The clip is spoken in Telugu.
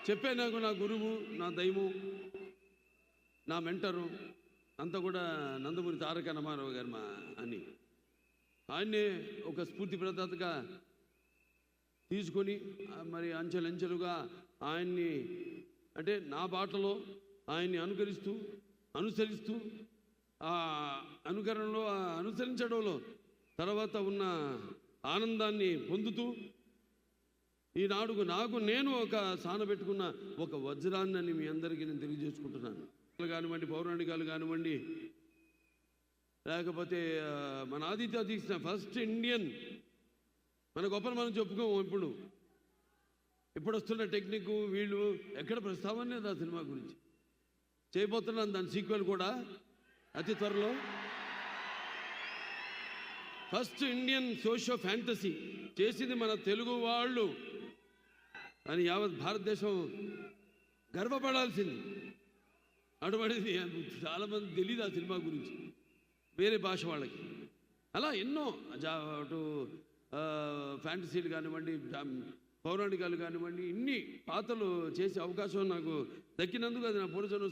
చెప్పే నాకు నా గురువు, నా దైవం, నా మెంటరు అంతా కూడా నందమూరి తారక రామారావు గారు అని ఆయన్నే ఒక స్ఫూర్తి ప్రదాతగా తీసుకొని మరి అంచెలంచెలుగా ఆయన్ని అంటే నా బాటలో ఆయన్ని అనుసరిస్తూ ఆ అనుకరణలో అనుసరించడంలో తర్వాత ఉన్న ఆనందాన్ని పొందుతూ ఈనాడుకు నాకు నేను ఒక సానబెట్టుకున్న ఒక వజ్రాన్ని అని మీ అందరికీ నేను తెలియజేసుకుంటున్నాను. కానివ్వండి, పౌరాణికాలు కానివ్వండి, లేకపోతే మన ఆదిత్య తీసిన ఫస్ట్ ఇండియన్ మన గొప్పలు మనం చెప్పుకోము. ఇప్పుడు వస్తున్న టెక్నిక్ వీళ్ళు ఎక్కడ ప్రస్తావన లేదు ఆ సినిమా గురించి. చేయబోతున్నాను దాని సీక్వెల్ కూడా అతి త్వరలో. ఫస్ట్ ఇండియన్ సోషియో ఫ్యాంటసీ చేసింది మన తెలుగు వాళ్ళు అని యావత్ భారతదేశం గర్వపడాల్సింది. అటువంటిది చాలామంది తెలియదు ఆ సినిమా గురించి, వేరే భాష వాళ్ళకి. అలా ఎన్నో అటు ఫ్యాంటసీలు కానివ్వండి, పౌరాణికాలు కానివ్వండి, ఇన్ని పాత్రలు చేసే అవకాశం నాకు దక్కినందుకు అది నా పూర్వజన్మ